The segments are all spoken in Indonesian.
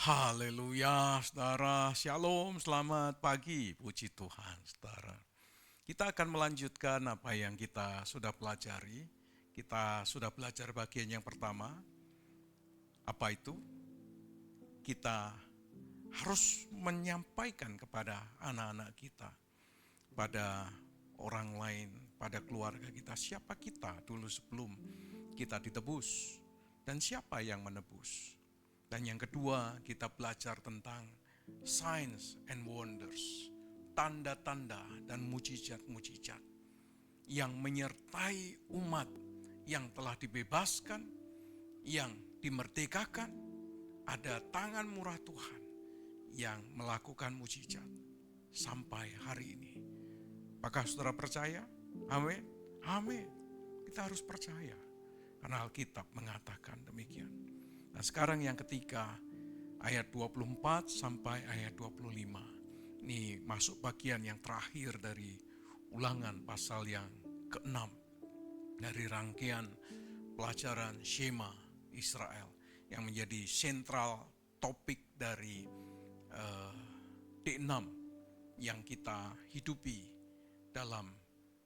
Haleluya, saudara. Shalom, selamat pagi. Puji Tuhan, saudara. Kita akan melanjutkan apa yang kita sudah pelajari. Kita sudah belajar bagian yang pertama. Apa itu? Kita harus menyampaikan kepada anak-anak kita, pada orang lain, pada keluarga kita, siapa kita dulu sebelum kita ditebus, dan siapa yang menebus. Dan yang kedua, kita belajar tentang signs and wonders, tanda-tanda dan mujizat-mujizat yang menyertai umat yang telah dibebaskan, yang dimerdekakan. Ada tangan murah Tuhan yang melakukan mujizat sampai hari ini. Apakah saudara percaya? Amin. Amin. Kita harus percaya karena Alkitab mengatakan demikian. Nah, sekarang yang ketiga, ayat 24 sampai ayat 25. Ini masuk bagian yang terakhir dari Ulangan pasal yang ke-6 dari rangkaian pelajaran Shema Israel yang menjadi sentral topik dari D6 yang kita hidupi dalam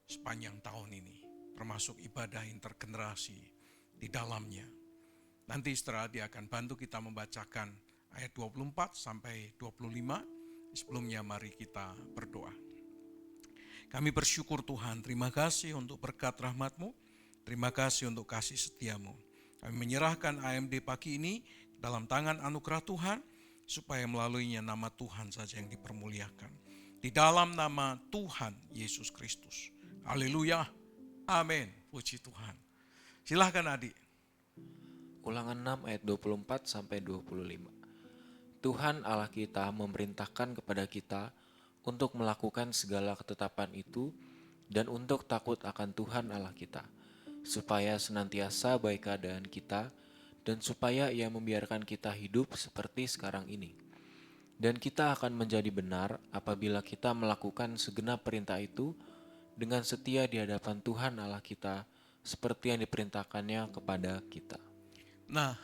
sepanjang tahun ini, termasuk ibadah intergenerasi di dalamnya. Nanti setelah dia akan bantu kita membacakan ayat 24 sampai 25. Sebelumnya mari kita berdoa. Kami bersyukur Tuhan, terima kasih untuk berkat rahmat-Mu, terima kasih untuk kasih setia-Mu. Kami menyerahkan AMD pagi ini dalam tangan anugerah Tuhan, supaya melaluinya nama Tuhan saja yang dipermuliakan. Di dalam nama Tuhan Yesus Kristus. Haleluya. Amin. Puji Tuhan. Silahkan adik. Ulangan 6 ayat 24 sampai 25. Tuhan Allah kita memerintahkan kepada kita untuk melakukan segala ketetapan itu dan untuk takut akan Tuhan Allah kita, supaya senantiasa baik keadaan kita dan supaya Ia membiarkan kita hidup seperti sekarang ini. Dan kita akan menjadi benar apabila kita melakukan segenap perintah itu dengan setia di hadapan Tuhan Allah kita, seperti yang diperintahkannya kepada kita. Nah,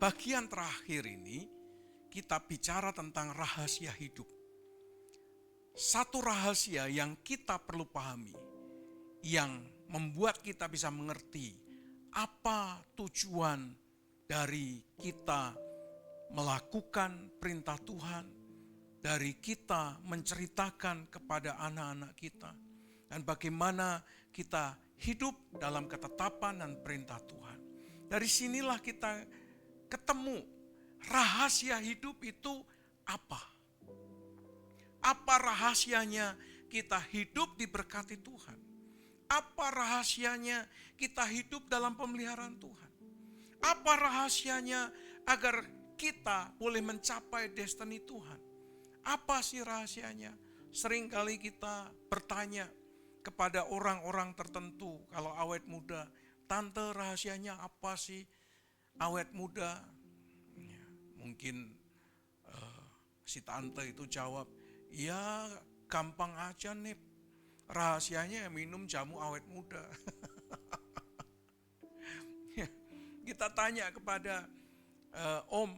bagian terakhir ini kita bicara tentang rahasia hidup. Satu rahasia yang kita perlu pahami, yang membuat kita bisa mengerti apa tujuan dari kita melakukan perintah Tuhan, dari kita menceritakan kepada anak-anak kita, dan bagaimana kita hidup dalam ketetapan dan perintah Tuhan. Dari sinilah kita ketemu rahasia hidup itu apa? Apa rahasianya kita hidup diberkati Tuhan? Apa rahasianya kita hidup dalam pemeliharaan Tuhan? Apa rahasianya agar kita boleh mencapai destiny Tuhan? Apa sih rahasianya? Seringkali kita bertanya kepada orang-orang tertentu, kalau awet muda, tante rahasianya apa sih awet muda? Ya, mungkin si tante itu jawab, ya gampang aja nih, rahasianya minum jamu awet muda. Kita tanya kepada om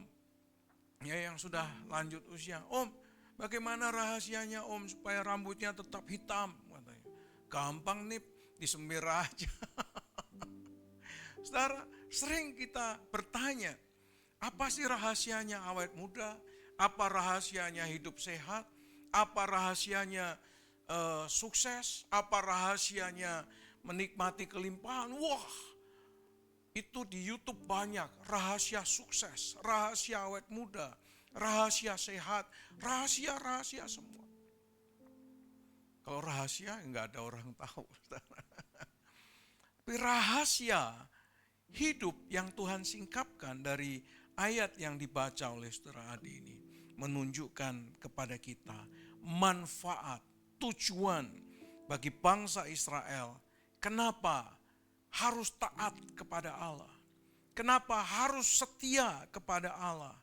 ya yang sudah lanjut usia, om bagaimana rahasianya om supaya rambutnya tetap hitam? Katanya, gampang nih, disemir aja. Saudara, sering kita bertanya, apa sih rahasianya awet muda? Apa rahasianya hidup sehat? Apa rahasianya sukses? Apa rahasianya menikmati kelimpahan? Wah, itu di YouTube banyak rahasia sukses, rahasia awet muda, rahasia sehat, rahasia-rahasia semua. Kalau rahasia nggak ada orang tahu. Tapi rahasia hidup yang Tuhan singkapkan dari ayat yang dibaca oleh saudara Adi ini menunjukkan kepada kita manfaat, tujuan bagi bangsa Israel. Kenapa harus taat kepada Allah? Kenapa harus setia kepada Allah?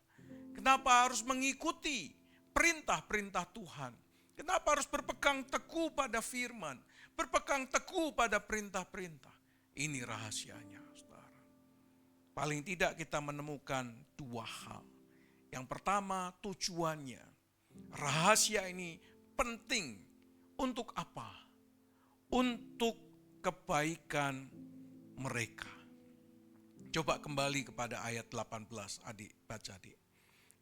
Kenapa harus mengikuti perintah-perintah Tuhan? Kenapa harus berpegang teguh pada firman? Berpegang teguh pada perintah-perintah? Ini rahasianya, saudara. Paling tidak kita menemukan dua hal. Yang pertama, tujuannya. Rahasia ini penting untuk apa? Untuk kebaikan mereka. Coba kembali kepada ayat 18, adik, baca adik.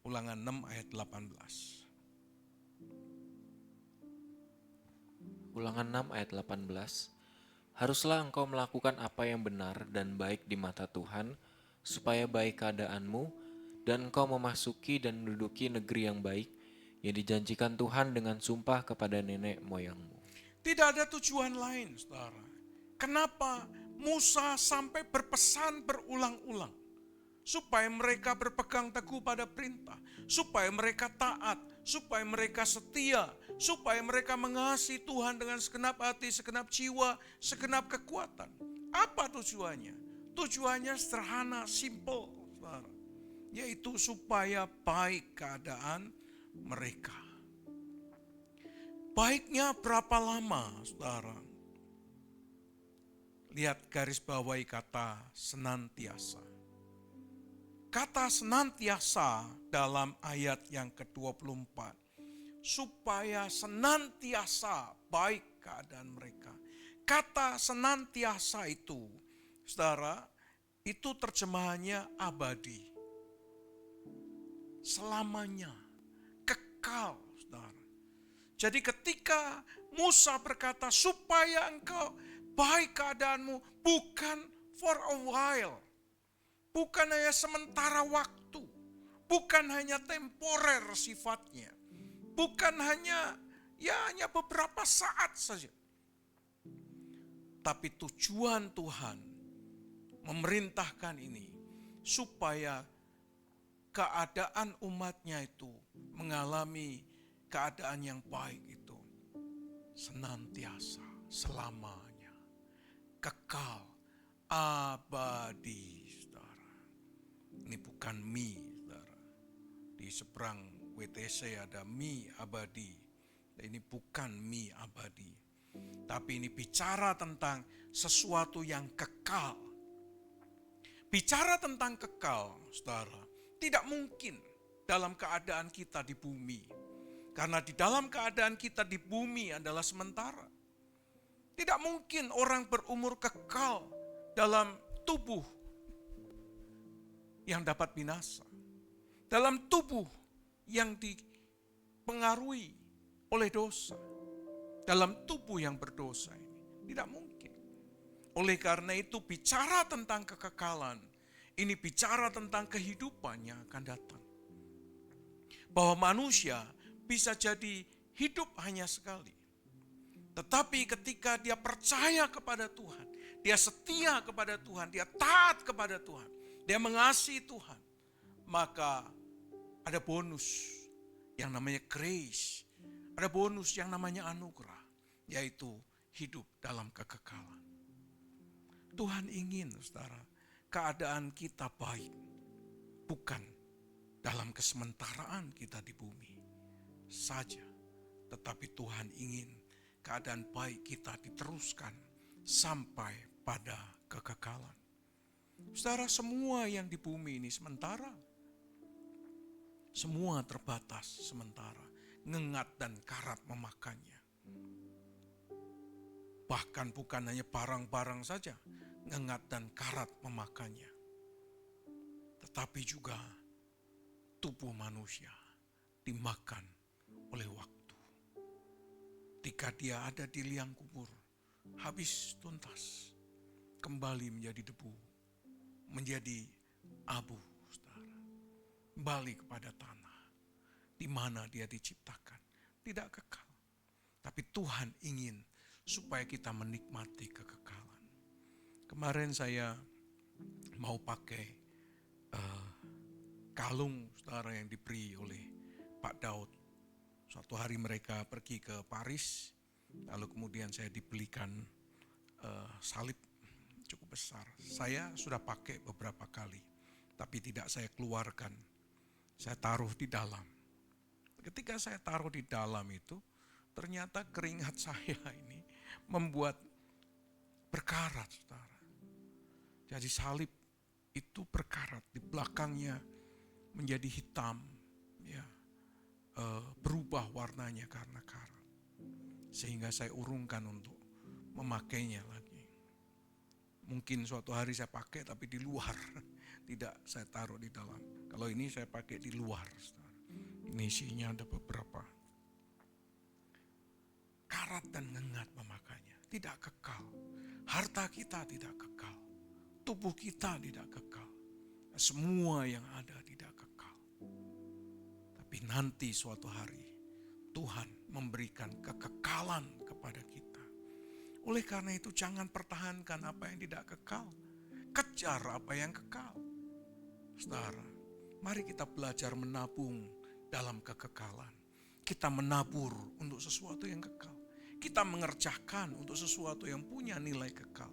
Ulangan 6 ayat 18. Ulangan 6 ayat 18. Haruslah engkau melakukan apa yang benar dan baik di mata Tuhan, supaya baik keadaanmu, dan engkau memasuki dan menduduki negeri yang baik, yang dijanjikan Tuhan dengan sumpah kepada nenek moyangmu. Tidak ada tujuan lain, saudara. Kenapa Musa sampai berpesan berulang-ulang? Supaya mereka berpegang teguh pada perintah, supaya mereka taat, supaya mereka setia, supaya mereka mengasihi Tuhan dengan segenap hati, segenap jiwa, segenap kekuatan. Apa tujuannya? Tujuannya sederhana, simple, saudara. Yaitu supaya baik keadaan mereka. Baiknya berapa lama, saudara? Lihat garis bawahi kata senantiasa. Kata senantiasa dalam ayat yang ke-24. Supaya senantiasa baik keadaan mereka. Kata senantiasa itu, saudara, itu terjemahannya abadi. Selamanya, kekal, saudara. Jadi ketika Musa berkata supaya engkau baik keadaanmu, bukan for a while. Bukan hanya sementara waktu, bukan hanya temporer sifatnya, bukan hanya beberapa saat saja. Tapi tujuan Tuhan memerintahkan ini supaya keadaan umatnya itu mengalami keadaan yang baik itu senantiasa, selamanya, kekal, abadi. Ini bukan mie, saudara. Di seberang WTC ada mie abadi. Ini bukan mie abadi. Tapi ini bicara tentang sesuatu yang kekal. Bicara tentang kekal, saudara, tidak mungkin dalam keadaan kita di bumi. Karena di dalam keadaan kita di bumi adalah sementara. Tidak mungkin orang berumur kekal dalam tubuh yang dapat binasa. Dalam tubuh yang dipengaruhi oleh dosa. Dalam tubuh yang berdosa ini. Tidak mungkin. Oleh karena itu bicara tentang kekekalan. Ini bicara tentang kehidupan yang akan datang. Bahwa manusia bisa jadi hidup hanya sekali. Tetapi ketika dia percaya kepada Tuhan. Dia setia kepada Tuhan. Dia taat kepada Tuhan. Dia mengasihi Tuhan, maka ada bonus yang namanya grace, ada bonus yang namanya anugerah, yaitu hidup dalam kekekalan. Tuhan ingin, saudara, keadaan kita baik, bukan dalam kesementaraan kita di bumi saja, tetapi Tuhan ingin keadaan baik kita diteruskan sampai pada kekekalan. Saudara, semua yang di bumi ini sementara. Semua terbatas sementara. Ngengat dan karat memakannya. Bahkan bukan hanya barang-barang saja. Ngengat dan karat memakannya. Tetapi juga tubuh manusia dimakan oleh waktu. Ketika dia ada di liang kubur, habis tuntas. Kembali menjadi debu. Menjadi abu, saudara. Kembali kepada tanah di mana dia diciptakan. Tidak kekal. Tapi Tuhan ingin supaya kita menikmati kekekalan. Kemarin saya mau pakai kalung, saudara, yang diberi oleh Pak Daud. Suatu hari mereka pergi ke Paris, lalu kemudian saya dibelikan salib cukup besar. Saya sudah pakai beberapa kali, tapi tidak saya keluarkan. Saya taruh di dalam. Ketika saya taruh di dalam itu, ternyata keringat saya ini membuat berkarat, saudara. Jadi salib itu berkarat, di belakangnya menjadi hitam, ya berubah warnanya karena karat. Sehingga saya urungkan untuk memakainya lagi. Mungkin suatu hari saya pakai tapi di luar, tidak saya taruh di dalam. Kalau ini saya pakai di luar. Ini isinya ada beberapa. Karat dan ngengat memakainya, tidak kekal. Harta kita tidak kekal. Tubuh kita tidak kekal. Semua yang ada tidak kekal. Tapi nanti suatu hari Tuhan memberikan kekekalan kepada kita. Oleh karena itu jangan pertahankan apa yang tidak kekal. Kejar apa yang kekal. Saudara, mari kita belajar menabung dalam kekekalan. Kita menabur untuk sesuatu yang kekal. Kita mengerjakan untuk sesuatu yang punya nilai kekal.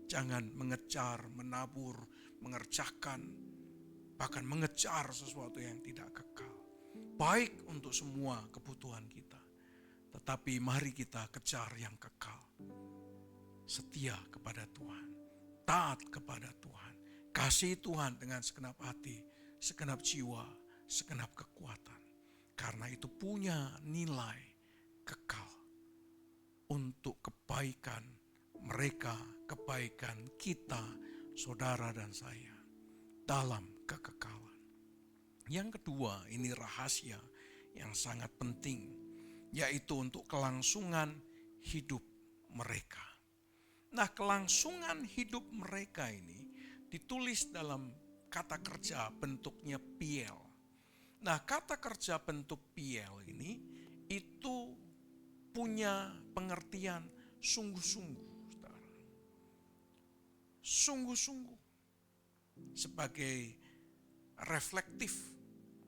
Jangan mengejar, menabur, mengerjakan, bahkan mengejar sesuatu yang tidak kekal. Baik untuk semua kebutuhan kita. Tetapi mari kita kejar yang kekal. Setia kepada Tuhan. Taat kepada Tuhan. Kasih Tuhan dengan segenap hati, segenap jiwa, segenap kekuatan. Karena itu punya nilai kekal. Untuk kebaikan mereka, kebaikan kita, saudara dan saya. Dalam kekekalan. Yang kedua, ini rahasia yang sangat penting, yaitu untuk kelangsungan hidup mereka. Nah, kelangsungan hidup mereka ini ditulis dalam kata kerja bentuknya piel. Nah, kata kerja bentuk piel ini itu punya pengertian sungguh-sungguh. Sungguh-sungguh. Sebagai reflektif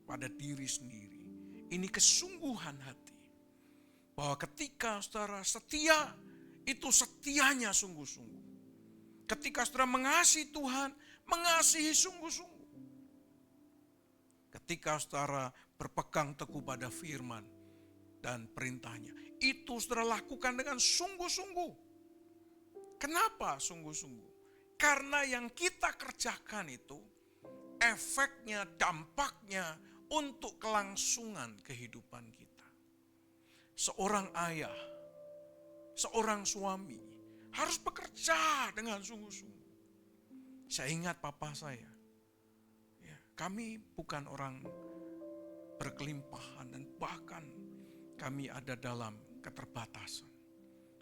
pada diri sendiri. Ini kesungguhan hati. Bahwa ketika saudara setia, itu setianya sungguh-sungguh. Ketika saudara mengasihi Tuhan, mengasihi sungguh-sungguh. Ketika saudara berpegang teguh pada firman dan perintahnya, itu saudara lakukan dengan sungguh-sungguh. Kenapa sungguh-sungguh? Karena yang kita kerjakan itu, efeknya, dampaknya untuk kelangsungan kehidupan kita. Seorang ayah, seorang suami harus bekerja dengan sungguh-sungguh. Saya ingat papa saya. Ya, kami bukan orang berkelimpahan dan bahkan kami ada dalam keterbatasan.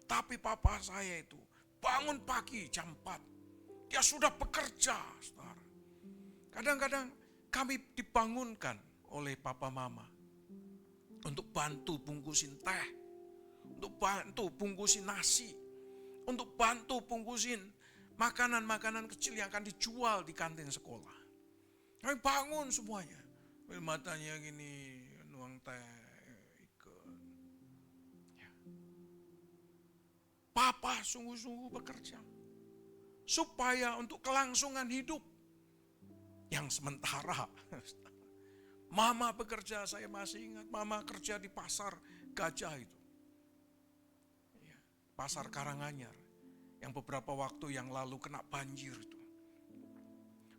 Tapi papa saya itu bangun pagi jam 4. Dia sudah bekerja, saudara. Kadang-kadang kami dibangunkan oleh papa mama untuk bantu bungkusin teh, untuk bantu bungkusin nasi, untuk bantu bungkusin makanan-makanan kecil yang akan dijual di kantin sekolah. Kami bangun semuanya. Matanya gini, nuang teh, ikut. Ya. Papa sungguh-sungguh bekerja. Supaya untuk kelangsungan hidup yang sementara. Mama bekerja, saya masih ingat. Mama kerja di pasar gajah itu. Ya, pasar Karanganyar. Yang beberapa waktu yang lalu kena banjir itu.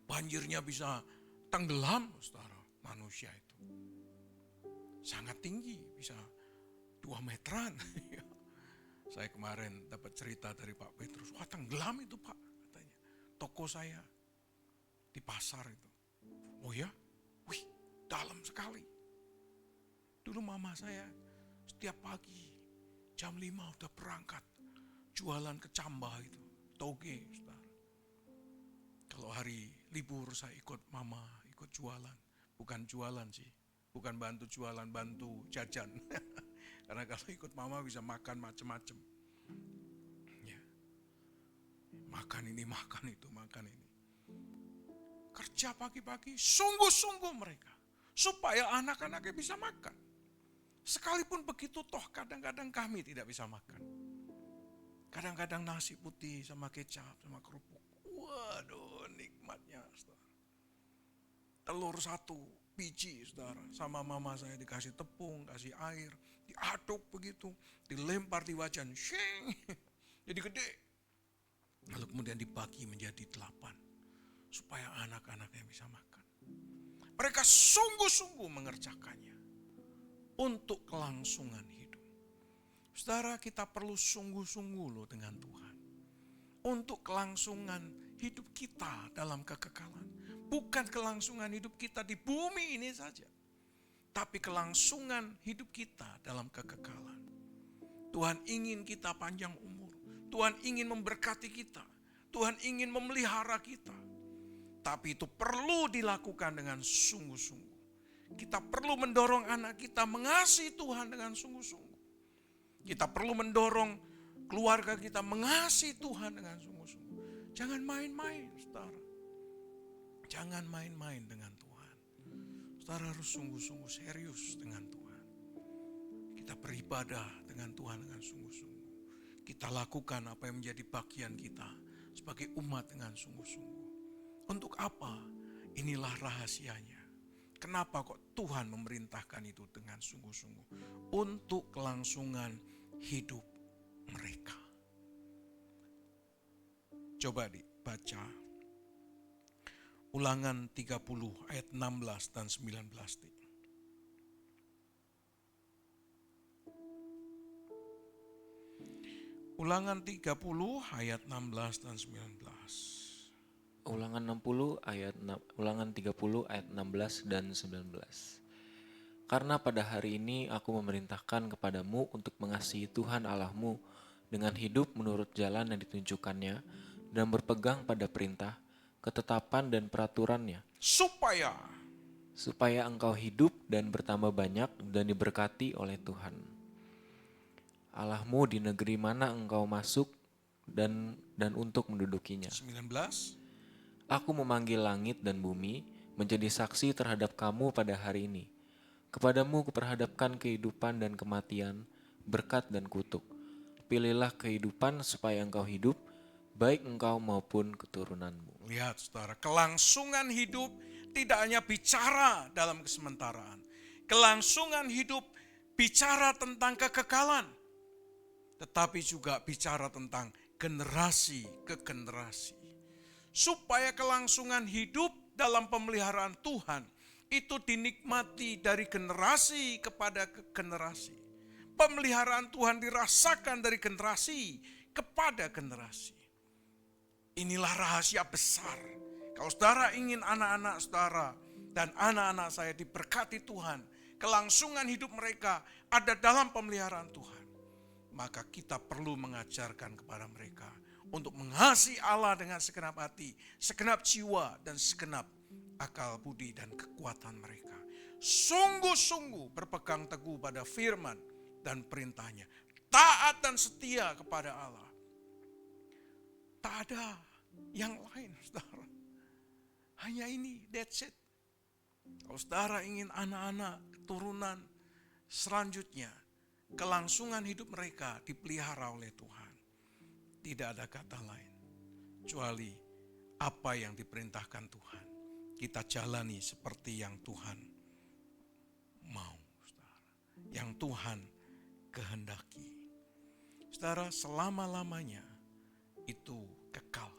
Banjirnya bisa tenggelam, saudara, manusia itu. Sangat tinggi, bisa 2 meteran. Saya kemarin dapat cerita dari Pak Petrus. Wah, tenggelam itu Pak, katanya. Toko saya di pasar itu. Oh ya? Wih, dalam sekali. Dulu mama saya setiap pagi jam 5 udah berangkat. Jualan ke Cambah itu, toge, saudara. Kalau hari libur saya ikut mama, ikut jualan. Bukan jualan sih, bukan bantu jualan, bantu jajan. Karena kalau ikut mama bisa makan macam-macam. Ya. Makan ini, makan itu, makan ini. Kerja pagi-pagi, sungguh-sungguh mereka. Supaya anak-anaknya bisa makan. Sekalipun begitu toh kadang-kadang kami tidak bisa makan. Kadang-kadang nasi putih sama kecap, sama kerupuk. Waduh, nikmatnya, saudara. Telur 1 biji, saudara. Sama mama saya dikasih tepung, kasih air. Diaduk begitu, dilempar di wajan. Shing, jadi gede. Lalu kemudian dibagi menjadi 8. Supaya anak-anaknya bisa makan. Mereka sungguh-sungguh mengerjakannya untuk kelangsungan hidup. Saudara, kita perlu sungguh-sungguh loh dengan Tuhan. Untuk kelangsungan hidup kita dalam kekekalan. Bukan kelangsungan hidup kita di bumi ini saja. Tapi kelangsungan hidup kita dalam kekekalan. Tuhan ingin kita panjang umur. Tuhan ingin memberkati kita. Tuhan ingin memelihara kita. Tapi itu perlu dilakukan dengan sungguh-sungguh. Kita perlu mendorong anak kita mengasihi Tuhan dengan sungguh-sungguh. Kita perlu mendorong keluarga kita mengasihi Tuhan dengan sungguh-sungguh. Jangan main-main, saudara. Jangan main-main dengan Tuhan. Saudara harus sungguh-sungguh serius dengan Tuhan. Kita beribadah dengan Tuhan dengan sungguh-sungguh. Kita lakukan apa yang menjadi bagian kita sebagai umat dengan sungguh-sungguh. Untuk apa? Inilah rahasianya. Kenapa kok Tuhan memerintahkan itu dengan sungguh-sungguh? Untuk kelangsungan hidup mereka. Coba dibaca Ulangan 30 ayat 16 dan 19. Ulangan 30 ayat 16 dan 19. Ulangan 30 ayat 16 dan 19. Karena pada hari ini aku memerintahkan kepadamu untuk mengasihi Tuhan Allahmu dengan hidup menurut jalan yang ditunjukkannya dan berpegang pada perintah, ketetapan dan peraturannya, supaya engkau hidup dan bertambah banyak dan diberkati oleh Tuhan Allahmu di negeri mana engkau masuk dan untuk mendudukinya. 19. Aku memanggil langit dan bumi menjadi saksi terhadap kamu pada hari ini. Kepadamu kuperhadapkan kehidupan dan kematian, berkat dan kutuk. Pilihlah kehidupan supaya engkau hidup, baik engkau maupun keturunanmu. Lihat saudara, kelangsungan hidup tidak hanya bicara dalam kesementaraan. Kelangsungan hidup bicara tentang kekekalan. Tetapi juga bicara tentang generasi ke generasi. Supaya kelangsungan hidup dalam pemeliharaan Tuhan itu dinikmati dari generasi kepada generasi. Pemeliharaan Tuhan dirasakan dari generasi kepada generasi. Inilah rahasia besar. Kalau saudara ingin anak-anak saudara dan anak-anak saya diberkati Tuhan, kelangsungan hidup mereka ada dalam pemeliharaan Tuhan, maka kita perlu mengajarkan kepada mereka untuk mengasihi Allah dengan segenap hati, segenap jiwa, dan segenap akal budi dan kekuatan mereka. Sungguh-sungguh berpegang teguh pada firman dan perintahnya. Taat dan setia kepada Allah. Tak ada yang lain, saudara. Hanya ini, that's it. Kalau saudara ingin anak-anak, keturunan selanjutnya, kelangsungan hidup mereka dipelihara oleh Tuhan. Tidak ada kata lain kecuali apa yang diperintahkan Tuhan. Kita jalani seperti yang Tuhan mau, saudara. Yang Tuhan kehendaki. Saudara, selama-lamanya itu kekal.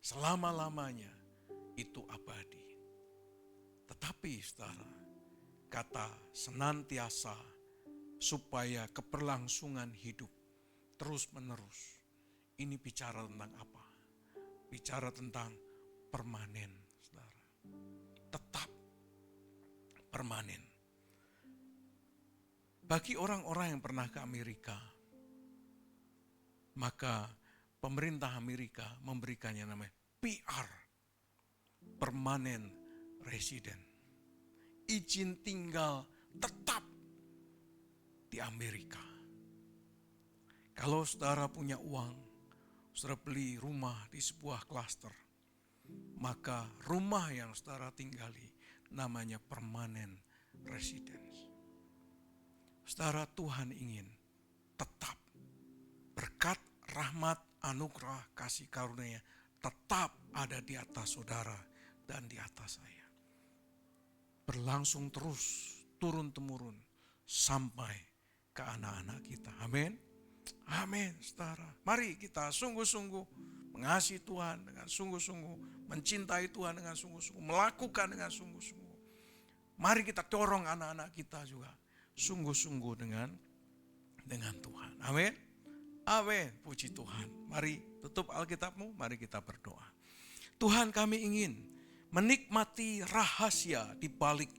Selama-lamanya itu abadi. Tetapi saudara, kata senantiasa supaya keberlangsungan hidup terus menerus. Ini bicara tentang apa? Bicara tentang permanen, saudara. Tetap permanen. Bagi orang-orang yang pernah ke Amerika, maka pemerintah Amerika memberikannya namanya PR, permanent resident. Izin tinggal tetap di Amerika. Kalau saudara punya uang, saudara beli rumah di sebuah klaster, maka rumah yang saudara tinggali namanya permanent residence. Saudara, Tuhan ingin tetap berkat, rahmat, anugerah, kasih karunia tetap ada di atas saudara dan di atas saya. Berlangsung terus, turun-temurun sampai ke anak-anak kita. Amin. Amin, saudara. Mari kita sungguh-sungguh mengasihi Tuhan dengan sungguh-sungguh, mencintai Tuhan dengan sungguh-sungguh, melakukan dengan sungguh-sungguh. Mari kita dorong anak-anak kita juga sungguh-sungguh dengan Tuhan. Amin. Amin. Puji Tuhan. Mari tutup Alkitabmu, mari kita berdoa. Tuhan, kami ingin menikmati rahasia di balik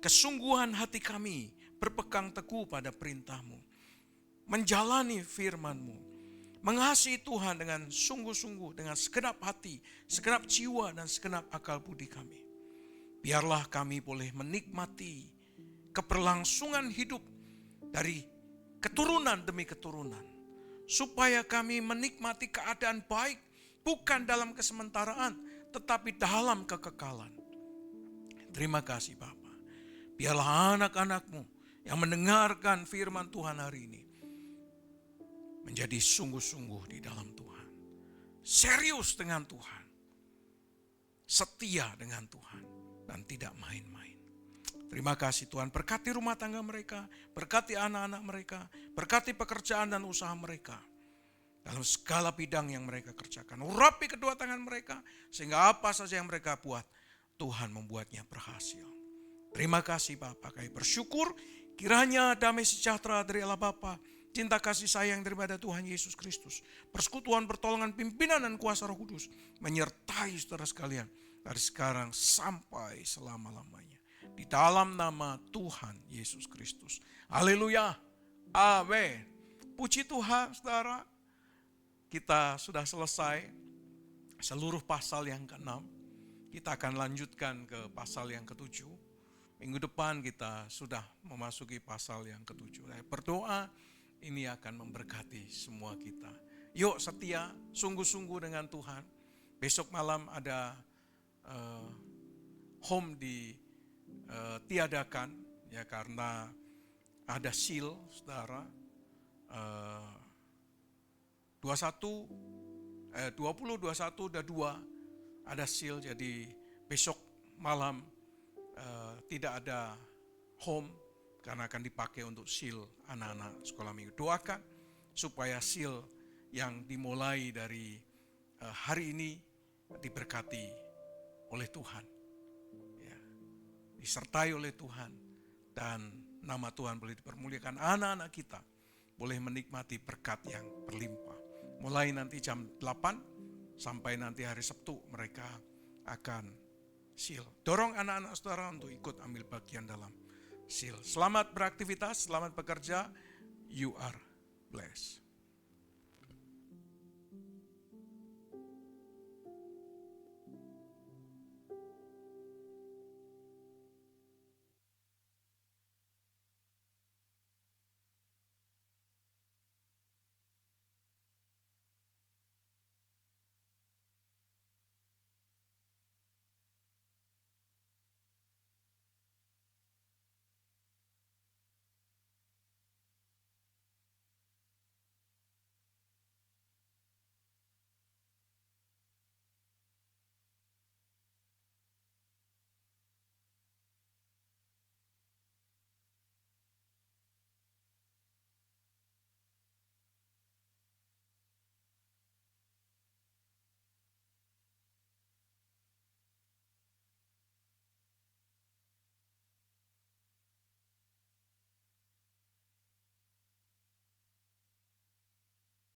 kesungguhan hati kami berpegang teguh pada perintah-Mu, menjalani firman-Mu, mengasihi Tuhan dengan sungguh-sungguh, dengan segenap hati, segenap jiwa, dan segenap akal budi kami. Biarlah kami boleh menikmati keberlangsungan hidup dari keturunan demi keturunan, supaya kami menikmati keadaan baik, bukan dalam kesementaraan, tetapi dalam kekekalan. Terima kasih Bapa. Biarlah anak-anak-Mu yang mendengarkan firman Tuhan hari ini menjadi sungguh-sungguh di dalam Tuhan. Serius dengan Tuhan. Setia dengan Tuhan. Dan tidak main-main. Terima kasih Tuhan. Berkati rumah tangga mereka. Berkati anak-anak mereka. Berkati pekerjaan dan usaha mereka. Dalam segala bidang yang mereka kerjakan. Urapi kedua tangan mereka. Sehingga apa saja yang mereka buat, Tuhan membuatnya berhasil. Terima kasih Bapa, kami bersyukur kiranya damai sejahtera dari Allah Bapa, cinta kasih sayang daripada Tuhan Yesus Kristus, persekutuan pertolongan pimpinan dan kuasa Roh Kudus menyertai saudara sekalian dari sekarang sampai selama-lamanya. Di dalam nama Tuhan Yesus Kristus. Haleluya. Amin. Puji Tuhan saudara, kita sudah selesai seluruh pasal yang ke-6. Kita akan lanjutkan ke pasal yang ke-7. Minggu depan kita sudah memasuki pasal yang ke-7. Saya berdoa ini akan memberkati semua kita. Yuk setia, sungguh-sungguh dengan Tuhan. Besok malam ada home tiadakan ya, karena ada seal, saudara. 20, 21, udah 2 ada seal. Jadi besok malam tidak ada home karena akan dipakai untuk seal anak-anak sekolah minggu. Doakan supaya seal yang dimulai dari hari ini diberkati oleh Tuhan, ya, disertai oleh Tuhan, dan nama Tuhan boleh dipermuliakan. Anak-anak kita boleh menikmati berkat yang berlimpah. Mulai nanti jam 8 sampai nanti hari Sabtu mereka akan seal. Dorong anak-anak saudara untuk ikut ambil bagian dalam seal. Selamat beraktivitas, selamat bekerja. You are blessed.